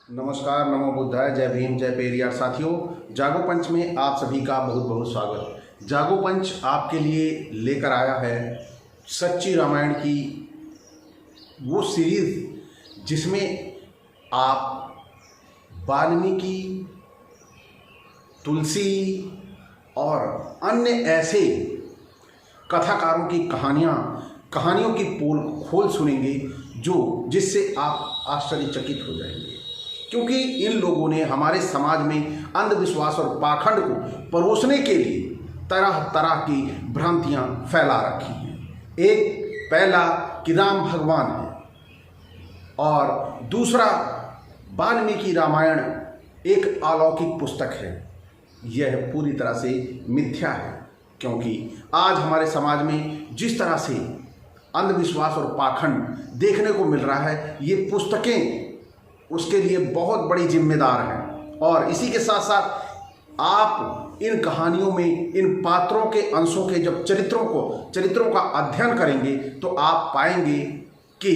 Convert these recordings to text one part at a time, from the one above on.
नमस्कार, नमो बुद्धाय, जय भीम, जय पेरियार। साथियों, जागो पंच में आप सभी का बहुत बहुत स्वागत। जागो पंच आपके लिए लेकर आया है सच्ची रामायण की वो सीरीज जिसमें आप वाल्मीकि, तुलसी और अन्य ऐसे कथाकारों की कहानियों की पोल खोल सुनेंगे जिससे आप आश्चर्यचकित हो जाएंगे, क्योंकि इन लोगों ने हमारे समाज में अंधविश्वास और पाखंड को परोसने के लिए तरह तरह की भ्रांतियां फैला रखी हैं। एक पहला कि राम भगवान है और दूसरा वाल्मीकि रामायण एक अलौकिक पुस्तक है। यह पूरी तरह से मिथ्या है, क्योंकि आज हमारे समाज में जिस तरह से अंधविश्वास और पाखंड देखने को मिल रहा है, ये पुस्तकें उसके लिए बहुत बड़ी जिम्मेदार हैं। और इसी के साथ साथ आप इन कहानियों में इन पात्रों के अंशों के जब चरित्रों का अध्ययन करेंगे तो आप पाएंगे कि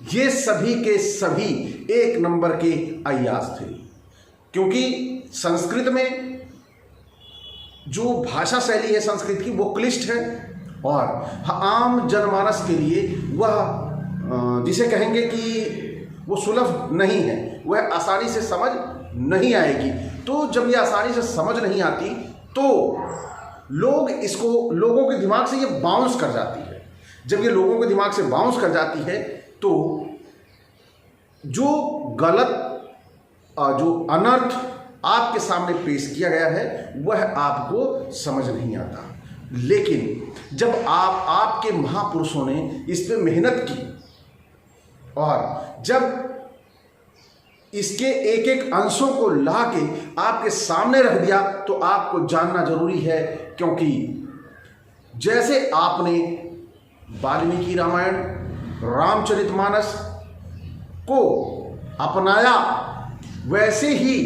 ये सभी के सभी एक नंबर के अय्याज थे, क्योंकि संस्कृत में जो भाषा शैली है संस्कृत की वो क्लिष्ट है और आम जनमानस के लिए वह जिसे कहेंगे कि वो सुलभ नहीं है, वह आसानी से समझ नहीं आएगी। तो जब ये आसानी से समझ नहीं आती तो लोगों के दिमाग से ये बाउंस कर जाती है। जब ये लोगों के दिमाग से बाउंस कर जाती है तो जो गलत जो अनर्थ आपके सामने पेश किया गया है वह आपको समझ नहीं आता। लेकिन जब आपके महापुरुषों ने इस पे मेहनत की और जब इसके एक एक अंशों को ला के आपके सामने रख दिया तो आपको जानना जरूरी है, क्योंकि जैसे आपने वाल्मीकि रामायण, रामचरितमानस को अपनाया, वैसे ही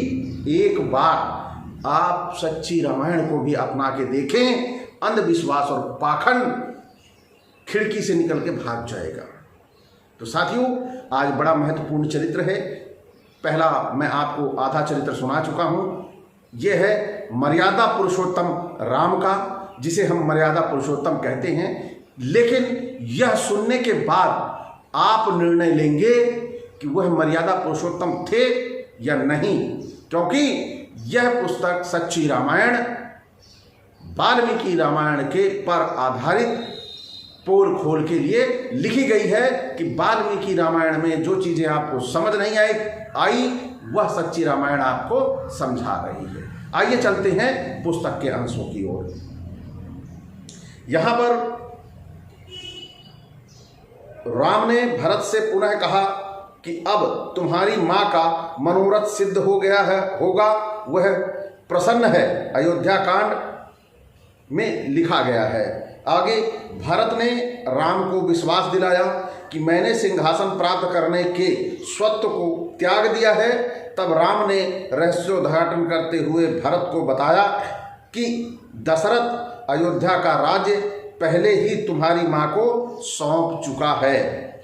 एक बार आप सच्ची रामायण को भी अपना के देखें। अंधविश्वास और पाखंड खिड़की से निकल के भाग जाएगा। तो साथियों, आज बड़ा महत्वपूर्ण चरित्र है। पहला मैं आपको आधा चरित्र सुना चुका हूं। यह है मर्यादा पुरुषोत्तम राम का, जिसे हम मर्यादा पुरुषोत्तम कहते हैं। लेकिन यह सुनने के बाद आप निर्णय लेंगे कि वह मर्यादा पुरुषोत्तम थे या नहीं, क्योंकि यह पुस्तक सच्ची रामायण वाल्मीकि रामायण के पर आधारित पोल खोल के लिए लिखी गई है कि वाल्मीकि रामायण में जो चीजें आपको समझ नहीं आई वह सच्ची रामायण आपको समझा रही है। आइए चलते हैं पुस्तक के अंशों की ओर। यहां पर राम ने भरत से पुनः कहा कि अब तुम्हारी मां का मनोरथ सिद्ध हो गया होगा, वह प्रसन्न है। अयोध्या कांड में लिखा गया है। आगे भरत ने राम को विश्वास दिलाया कि मैंने सिंहासन प्राप्त करने के स्वत्व को त्याग दिया है। तब राम ने रहस्योद्घाटन करते हुए भरत को बताया कि दशरथ अयोध्या का राज्य पहले ही तुम्हारी मां को सौंप चुका है।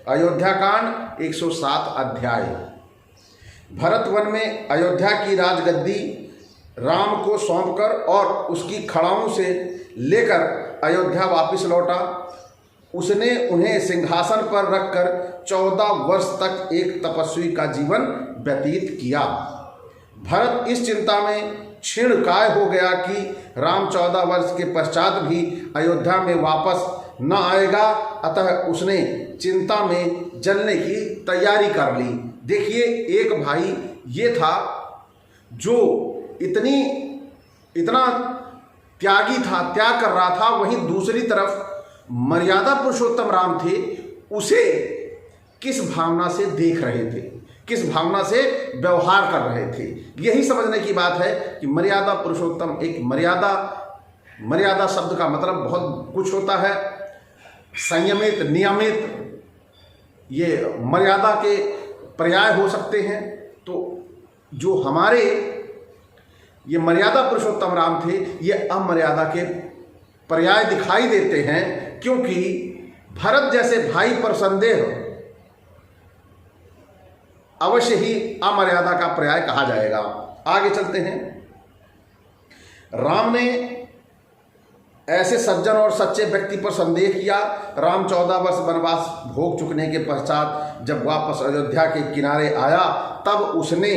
अयोध्या कांड 107 अध्याय। भरत वन में अयोध्या की राजगद्दी राम को सौंपकर और उसकी खड़ाओं से लेकर अयोध्या वापस लौटा। उसने उन्हें सिंहासन पर रखकर 14 वर्ष तक एक तपस्वी का जीवन व्यतीत किया। भरत इस चिंता में क्षीण काय हो गया कि राम 14 वर्ष के पश्चात भी अयोध्या में वापस न आएगा, अतः उसने चिंता में जलने की तैयारी कर ली। देखिए, एक भाई ये था जो इतना त्यागी था, त्याग कर रहा था, वहीं दूसरी तरफ मर्यादा पुरुषोत्तम राम थे, उसे किस भावना से देख रहे थे, किस भावना से व्यवहार कर रहे थे। यही समझने की बात है कि मर्यादा पुरुषोत्तम एक मर्यादा शब्द का मतलब बहुत कुछ होता है। संयमित, नियमित, ये मर्यादा के पर्याय हो सकते हैं। तो जो हमारे ये मर्यादा पुरुषोत्तम राम थे, ये अमर्यादा के पर्याय दिखाई देते हैं, क्योंकि भरत जैसे भाई पर संदेह अवश्य ही अमर्यादा का पर्याय कहा जाएगा। आगे चलते हैं। राम ने ऐसे सज्जन और सच्चे व्यक्ति पर संदेह किया। राम 14 वर्ष वनवास भोग चुकने के पश्चात जब वापस अयोध्या के किनारे आया, तब उसने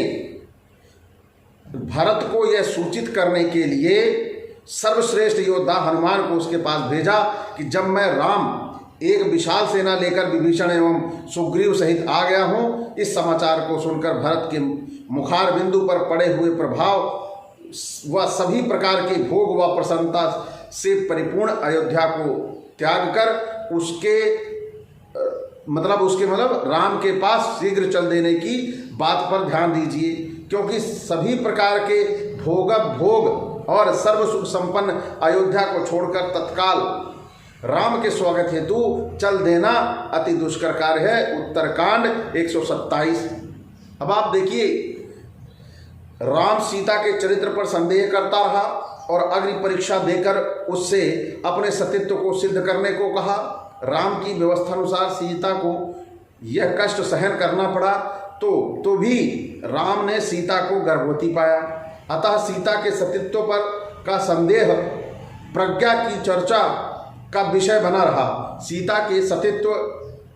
भरत को यह सूचित करने के लिए सर्वश्रेष्ठ योद्धा हनुमान को उसके पास भेजा कि जब मैं राम एक विशाल सेना लेकर विभीषण एवं सुग्रीव सहित आ गया हूँ, इस समाचार को सुनकर भरत के मुखार बिंदु पर पड़े हुए प्रभाव व सभी प्रकार के भोग व प्रसन्नता से परिपूर्ण अयोध्या को त्याग कर उसके राम के पास शीघ्र चल देने की बात पर ध्यान दीजिए, क्योंकि सभी प्रकार के भोग और सर्व सुख संपन्न अयोध्या को छोड़कर तत्काल राम के स्वागत हेतु चल देना अति दुष्कर कार्य है। उत्तरकांड 127। अब आप देखिए, राम सीता के चरित्र पर संदेह करता रहा और अग्नि परीक्षा देकर उससे अपने सतीत्व को सिद्ध करने को कहा। राम की व्यवस्थानुसार सीता को यह कष्ट सहन करना पड़ा, तो भी राम ने सीता को गर्भवती पाया। अतः सीता के सतीत्व पर का संदेह प्रज्ञा की चर्चा का विषय बना रहा। सीता के सतीत्व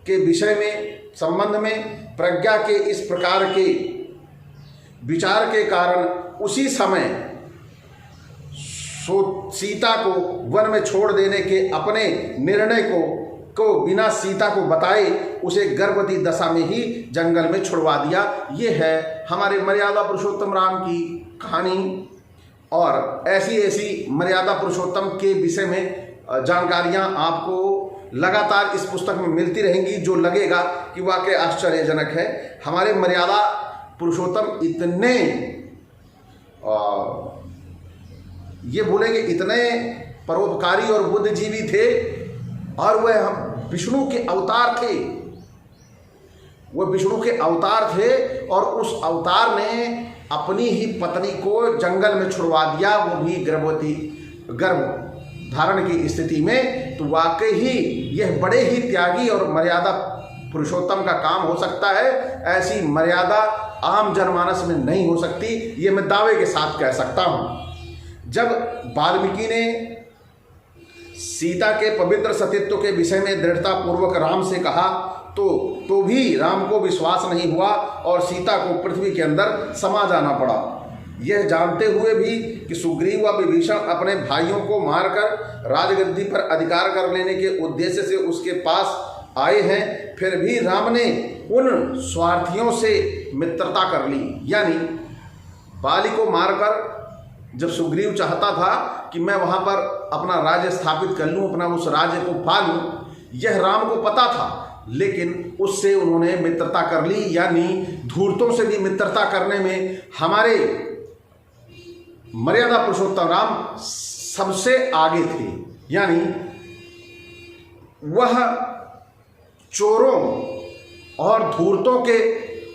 के विषय में संबंध में प्रज्ञा के इस प्रकार के विचार के कारण उसी समय सीता को वन में छोड़ देने के अपने निर्णय को बिना सीता को बताए उसे गर्भवती दशा में ही जंगल में छुड़वा दिया। ये है हमारे मर्यादा पुरुषोत्तम राम की कहानी। और ऐसी मर्यादा पुरुषोत्तम के विषय में जानकारियां आपको लगातार इस पुस्तक में मिलती रहेंगी, जो लगेगा कि वाकई आश्चर्यजनक है। हमारे मर्यादा पुरुषोत्तम इतने ये बोलेंगे इतने परोपकारी और बुद्धिजीवी थे, और वह विष्णु के अवतार थे। वह विष्णु के अवतार थे और उस अवतार ने अपनी ही पत्नी को जंगल में छुड़वा दिया, वो भी गर्भ धारण की स्थिति में। तो वाकई ही यह बड़े ही त्यागी और मर्यादा पुरुषोत्तम का काम हो सकता है। ऐसी मर्यादा आम जनमानस में नहीं हो सकती, ये मैं दावे के साथ कह सकता हूँ। जब वाल्मीकि ने सीता के पवित्र सतीत्व के विषय में दृढ़ता पूर्वक राम से कहा, तो भी राम को विश्वास नहीं हुआ और सीता को पृथ्वी के अंदर समा जाना पड़ा। यह जानते हुए भी कि सुग्रीव व विभीषण अपने भाइयों को मारकर राजगद्दी पर अधिकार कर लेने के उद्देश्य से उसके पास आए हैं, फिर भी राम ने उन स्वार्थियों से मित्रता कर ली। यानी बाली को मारकर जब सुग्रीव चाहता था कि मैं वहाँ पर अपना राज्य स्थापित कर लूँ, अपना उस राज्य को पालूँ, यह राम को पता था, लेकिन उससे उन्होंने मित्रता कर ली। यानी धूर्तों से भी मित्रता करने में हमारे मर्यादा पुरुषोत्तम राम सबसे आगे थे। यानी वह चोरों और धूर्तों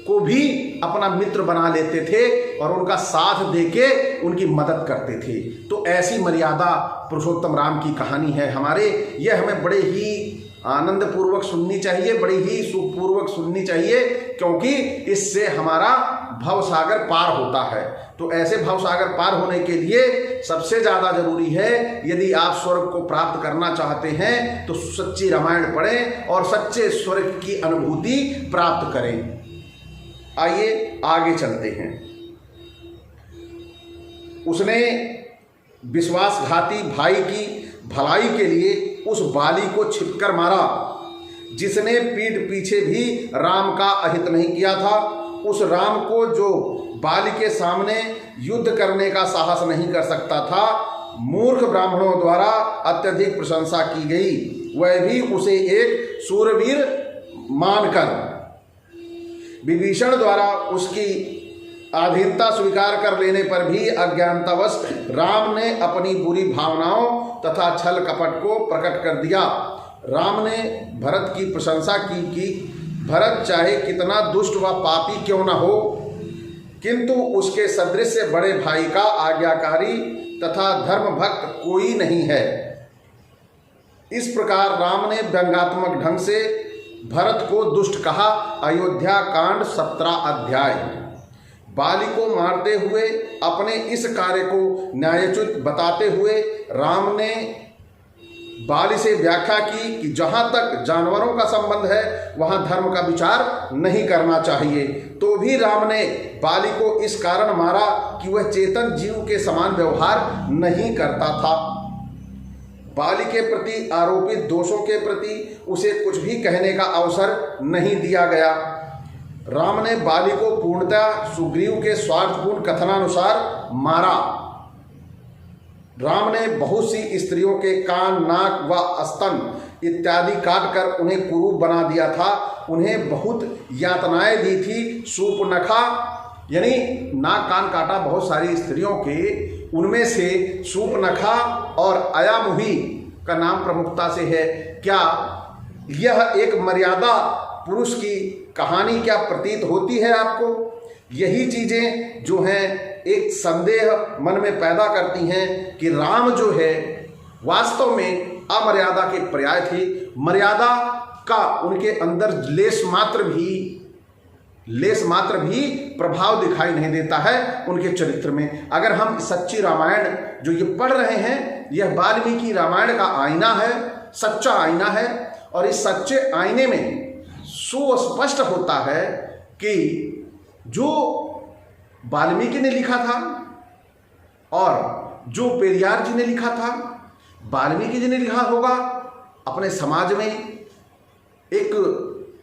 को भी अपना मित्र बना लेते थे और उनका साथ देके उनकी मदद करते थे। तो ऐसी मर्यादा पुरुषोत्तम राम की कहानी है हमारे। यह हमें बड़े ही आनंदपूर्वक सुननी चाहिए, बड़ी ही सुखपूर्वक सुननी चाहिए, क्योंकि इससे हमारा भवसागर पार होता है। तो ऐसे भवसागर पार होने के लिए सबसे ज़्यादा जरूरी है, यदि आप स्वर्ग को प्राप्त करना चाहते हैं तो सच्ची रामायण पढ़ें और सच्चे स्वर्ग की अनुभूति प्राप्त करें। आइए आगे चलते हैं। उसने विश्वासघाती भाई की भलाई के लिए उस बाली को छिपकर मारा, जिसने पीठ पीछे भी राम का अहित नहीं किया था। उस राम को जो बाली के सामने युद्ध करने का साहस नहीं कर सकता था, मूर्ख ब्राह्मणों द्वारा अत्यधिक प्रशंसा की गई, वह भी उसे एक शूरवीर मानकर। विभीषण द्वारा उसकी अधीनता स्वीकार कर लेने पर भी अज्ञानतावश राम ने अपनी बुरी भावनाओं तथा छल कपट को प्रकट कर दिया। राम ने भरत की प्रशंसा की कि भरत चाहे कितना दुष्ट व पापी क्यों न हो, किंतु उसके सदृश बड़े भाई का आज्ञाकारी तथा धर्म भक्त कोई नहीं है। इस प्रकार राम ने व्यंग्यात्मक ढंग से भरत को दुष्ट कहा। अयोध्या कांड 17 अध्याय। बाली को मारते हुए अपने इस कार्य को न्यायोचित बताते हुए राम ने बाली से व्याख्या की कि जहाँ तक जानवरों का संबंध है वहाँ धर्म का विचार नहीं करना चाहिए। तो भी राम ने बाली को इस कारण मारा कि वह चेतन जीव के समान व्यवहार नहीं करता था। बाली के प्रति आरोपित दोषों के प्रति उसे कुछ भी कहने का अवसर नहीं दिया गया। राम ने बाली को पूर्णतः सुग्रीव के स्वार्थपूर्ण कथनानुसार मारा। राम ने बहुत सी स्त्रियों के कान, नाक व स्तन इत्यादि काटकर उन्हें कुरूप बना दिया था। उन्हें बहुत यातनाएं दी थी। सूर्पनखा यानी नाक कान काटा बहुत सारी स्त्रियों के, उनमें से सूर्पनखा और अयामुही का नाम प्रमुखता से है। क्या यह एक मर्यादा पुरुष की कहानी क्या प्रतीत होती है आपको? यही चीजें जो हैं एक संदेह मन में पैदा करती हैं कि राम जो है वास्तव में अमर्यादा के पर्याय थे। मर्यादा का उनके अंदर लेस मात्र भी प्रभाव दिखाई नहीं देता है उनके चरित्र में। अगर हम सच्ची रामायण जो ये पढ़ रहे हैं, यह वाल्मीकि रामायण का आईना है, सच्चा आईना है। और इस सच्चे आईने में सुस्पष्ट होता है कि जो वाल्मीकि ने लिखा था और जो पेरियार जी ने लिखा था, वाल्मीकि जी ने लिखा होगा अपने समाज में एक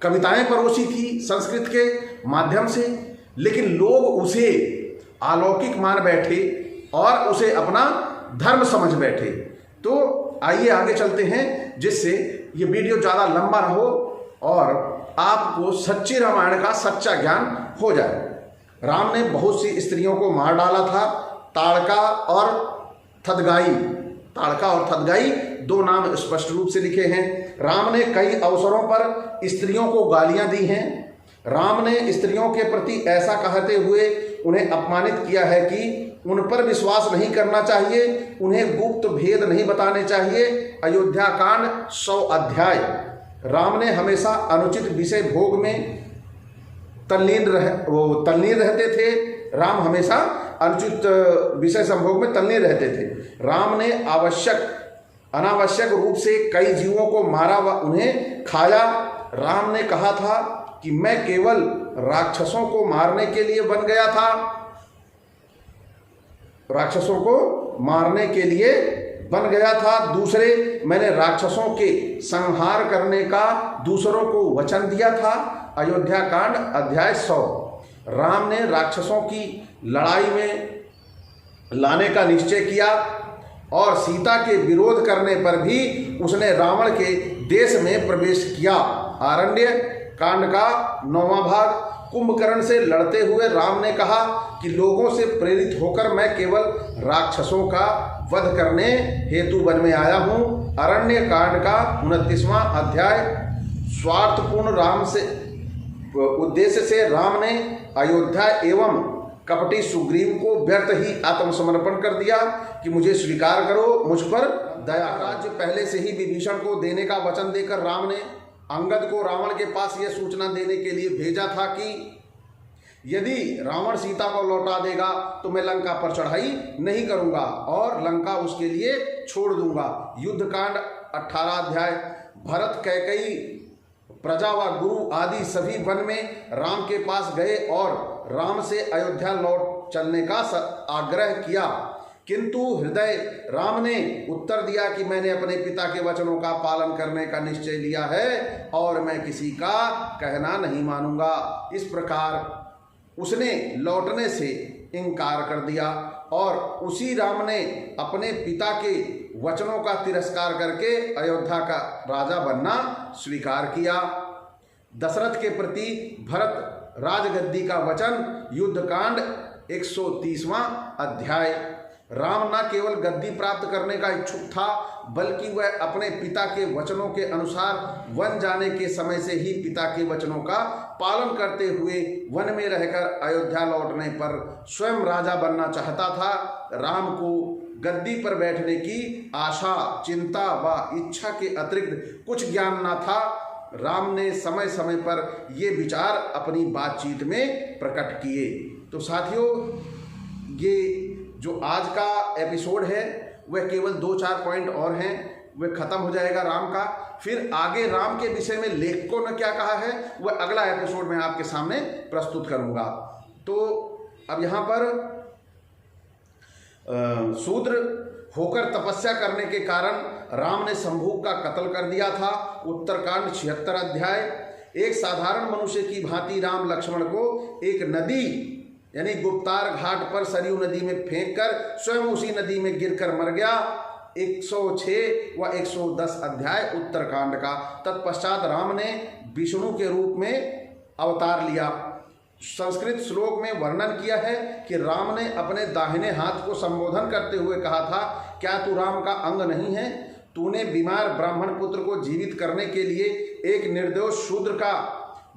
कविताएं परोसी थी संस्कृत के माध्यम से, लेकिन लोग उसे अलौकिक मान बैठे और उसे अपना धर्म समझ बैठे। तो आइए आगे चलते हैं जिससे ये वीडियो ज़्यादा लंबा ना हो और आपको सच्ची रामायण का सच्चा ज्ञान हो जाए। राम ने बहुत सी स्त्रियों को मार डाला था। ताड़का और थदगाई दो नाम स्पष्ट रूप से लिखे हैं। राम ने कई अवसरों पर स्त्रियों को गालियां दी हैं। राम ने स्त्रियों के प्रति ऐसा कहते हुए उन्हें अपमानित किया है कि उन पर विश्वास नहीं करना चाहिए, उन्हें गुप्त भेद नहीं बताने चाहिए। अयोध्या कांड 100 अध्याय। राम ने हमेशा अनुचित विषय भोग में तल्लीन रहते थे। राम हमेशा अनुचित विषय संभोग में तल्लीन रहते थे। राम ने अनावश्यक रूप से कई जीवों को मारा व उन्हें खाया। राम ने कहा था कि मैं केवल राक्षसों को मारने के लिए बन गया था, राक्षसों को मारने के लिए बन गया था। दूसरे, मैंने राक्षसों के संहार करने का दूसरों को वचन दिया था। अयोध्या कांड अध्याय 100। राम ने राक्षसों की लड़ाई में लाने का निश्चय किया और सीता के विरोध करने पर भी उसने रावण के देश में प्रवेश किया। आरण्य कांड का 9वां भाग। कुंभकर्ण से लड़ते हुए राम ने कहा कि लोगों से प्रेरित होकर मैं केवल राक्षसों का वध करने हेतु वन में आया हूँ। अरण्य कांड का 29वां अध्याय। स्वार्थपूर्ण राम से उद्देश्य से राम ने अयोध्या एवं कपटी सुग्रीव को व्यर्थ ही आत्मसमर्पण कर दिया कि मुझे स्वीकार करो, मुझ पर दया। राज्य पहले से ही विभीषण को देने का वचन देकर राम ने अंगद को रावण के पास यह सूचना देने के लिए भेजा था कि यदि रावण सीता को लौटा देगा तो मैं लंका पर चढ़ाई नहीं करूंगा और लंका उसके लिए छोड़ दूंगा। युद्ध कांड 18 अध्याय। भरत, कैकेयी, प्रजा व गुरु आदि सभी वन में राम के पास गए और राम से अयोध्या लौट चलने का आग्रह किया, किंतु हृदय राम ने उत्तर दिया कि मैंने अपने पिता के वचनों का पालन करने का निश्चय लिया है और मैं किसी का कहना नहीं मानूंगा। इस प्रकार उसने लौटने से इनकार कर दिया और उसी राम ने अपने पिता के वचनों का तिरस्कार करके अयोध्या का राजा बनना स्वीकार किया। दशरथ के प्रति भरत राजगद्दी का वचन। युद्ध कांड 130वां अध्याय। राम न केवल गद्दी प्राप्त करने का इच्छुक था बल्कि वह अपने पिता के वचनों के अनुसार वन जाने के समय से ही पिता के वचनों का पालन करते हुए वन में रहकर अयोध्या लौटने पर स्वयं राजा बनना चाहता था। राम को गद्दी पर बैठने की आशा, चिंता व इच्छा के अतिरिक्त कुछ ज्ञान न था। राम ने समय समय पर ये विचार अपनी बातचीत में प्रकट किए। तो साथियों, ये जो आज का एपिसोड है वह केवल 2-4 पॉइंट और हैं, वह खत्म हो जाएगा राम का। फिर आगे राम के विषय में लेखकों ने क्या कहा है वह अगला एपिसोड में आपके सामने प्रस्तुत करूंगा। तो अब यहाँ पर शूद्र होकर तपस्या करने के कारण राम ने शंभूक का कत्ल कर दिया था। उत्तरकांड 76 अध्याय। एक साधारण मनुष्य की भांति राम लक्ष्मण को एक नदी यानी गुप्तार घाट पर सरयू नदी में फेंककर स्वयं उसी नदी में गिरकर मर गया। 106 व 110 अध्याय उत्तरकांड का। तत्पश्चात राम ने विष्णु के रूप में अवतार लिया। संस्कृत श्लोक में वर्णन किया है कि राम ने अपने दाहिने हाथ को संबोधन करते हुए कहा था, क्या तू राम का अंग नहीं है? तूने बीमार ब्राह्मण पुत्र को जीवित करने के लिए एक निर्दोष शूद्र का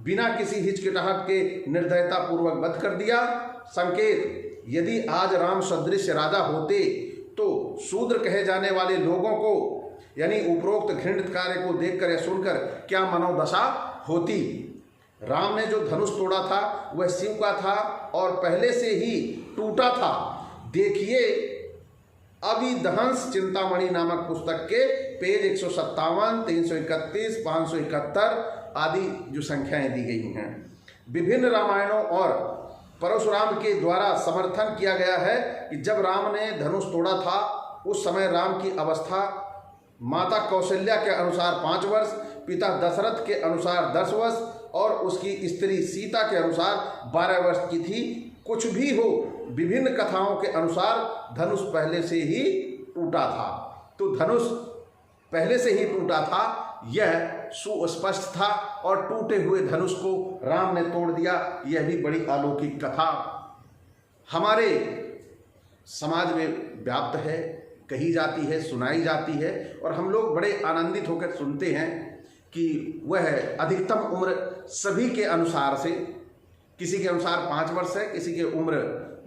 बिना किसी हिचकिटाहट के निर्दयता पूर्वक वध कर दिया। संकेत, यदि आज राम सदृश राजा होते तो शूद्र कहे जाने वाले लोगों को यानी उपरोक्त घृणित कार्य को देखकर या सुनकर क्या मनोदशा होती। राम ने जो धनुष तोड़ा था वह शिव का था और पहले से ही टूटा था। देखिए अभिदहंस चिंतामणि नामक पुस्तक के पेज 157, 331, 571 आदि जो संख्याएं दी गई हैं। विभिन्न रामायणों और परशुराम के द्वारा समर्थन किया गया है कि जब राम ने धनुष तोड़ा था उस समय राम की अवस्था माता कौशल्या के अनुसार 5 वर्ष, पिता दशरथ के अनुसार 10 वर्ष और उसकी स्त्री सीता के अनुसार 12 वर्ष की थी। कुछ भी हो, विभिन्न कथाओं के अनुसार धनुष पहले से ही टूटा था। तो धनुष पहले से ही टूटा था, यह सुस्पष्ट था और टूटे हुए धनुष को राम ने तोड़ दिया। यह भी बड़ी अलौकिक कथा हमारे समाज में व्याप्त है, कही जाती है, सुनाई जाती है और हम लोग बड़े आनंदित होकर सुनते हैं कि वह अधिकतम उम्र सभी के अनुसार से, किसी के अनुसार 5 वर्ष है, किसी की उम्र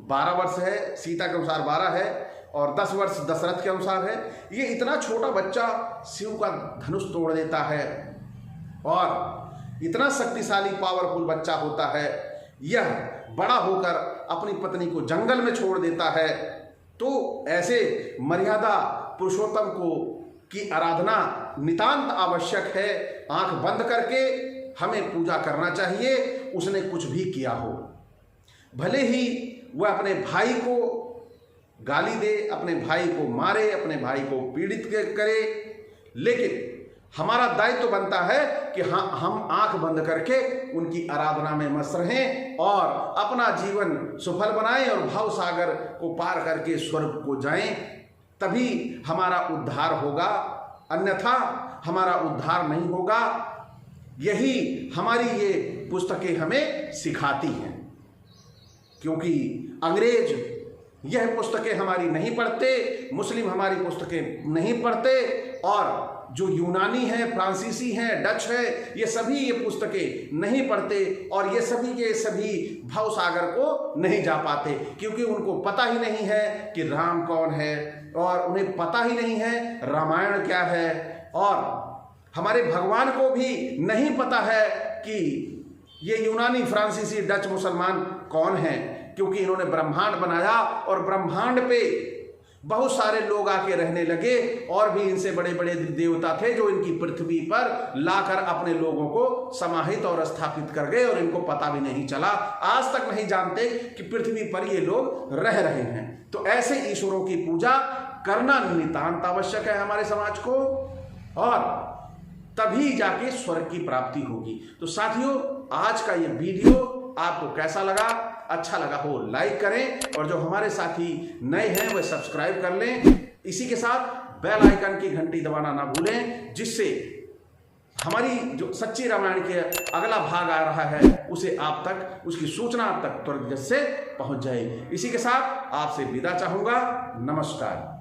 12 वर्ष है, सीता के अनुसार 12 है और 10 वर्ष दशरथ के अनुसार है। ये इतना छोटा बच्चा शिव का धनुष तोड़ देता है और इतना शक्तिशाली पावरफुल बच्चा होता है। यह बड़ा होकर अपनी पत्नी को जंगल में छोड़ देता है। तो ऐसे मर्यादा पुरुषोत्तम को की आराधना नितांत आवश्यक है। आंख बंद करके हमें पूजा करना चाहिए, उसने कुछ भी किया हो। भले ही वह अपने भाई को गाली दे, अपने भाई को मारे, अपने भाई को पीड़ित करे, लेकिन हमारा दायित्व बनता है कि हाँ, हम आंख बंद करके उनकी आराधना में मस्त रहें और अपना जीवन सफल बनाएं और भाव सागर को पार करके स्वर्ग को जाएं। तभी हमारा उद्धार होगा, अन्यथा हमारा उद्धार नहीं होगा। यही हमारी ये पुस्तकें हमें सिखाती हैं, क्योंकि अंग्रेज यह पुस्तकें हमारी नहीं पढ़ते, मुस्लिम हमारी पुस्तकें नहीं पढ़ते और जो यूनानी हैं, फ्रांसीसी हैं, डच है, ये सभी ये पुस्तकें नहीं पढ़ते और ये सभी के सभी भव सागर को नहीं जा पाते, क्योंकि उनको पता ही नहीं है कि राम कौन है और उन्हें पता ही नहीं है रामायण क्या है और हमारे भगवान को भी नहीं पता है कि ये यूनानी, फ्रांसीसी, डच मुसलमान कौन हैं, क्योंकि इन्होंने ब्रह्मांड बनाया और ब्रह्मांड पे बहुत सारे लोग आके रहने लगे और भी इनसे बड़े बड़े देवता थे जो इनकी पृथ्वी पर लाकर अपने लोगों को समाहित और स्थापित कर गए और इनको पता भी नहीं चला, आज तक नहीं जानते कि पृथ्वी पर ये लोग रह रहे हैं। तो ऐसे ईश्वरों की पूजा करना नितांत आवश्यक है हमारे समाज को और तभी जाके स्वर्ग की प्राप्ति होगी। तो साथियों, आज का ये वीडियो आपको कैसा लगा? अच्छा लगा हो लाइक करें और जो हमारे साथी नए हैं वह सब्सक्राइब कर लें। इसी के साथ बेल आइकन की घंटी दबाना ना भूलें, जिससे हमारी जो सच्ची रामायण के अगला भाग आ रहा है उसे आप तक, उसकी सूचना आप तक त्वरित से पहुंच जाए। इसी के साथ आपसे विदा चाहूंगा। नमस्कार।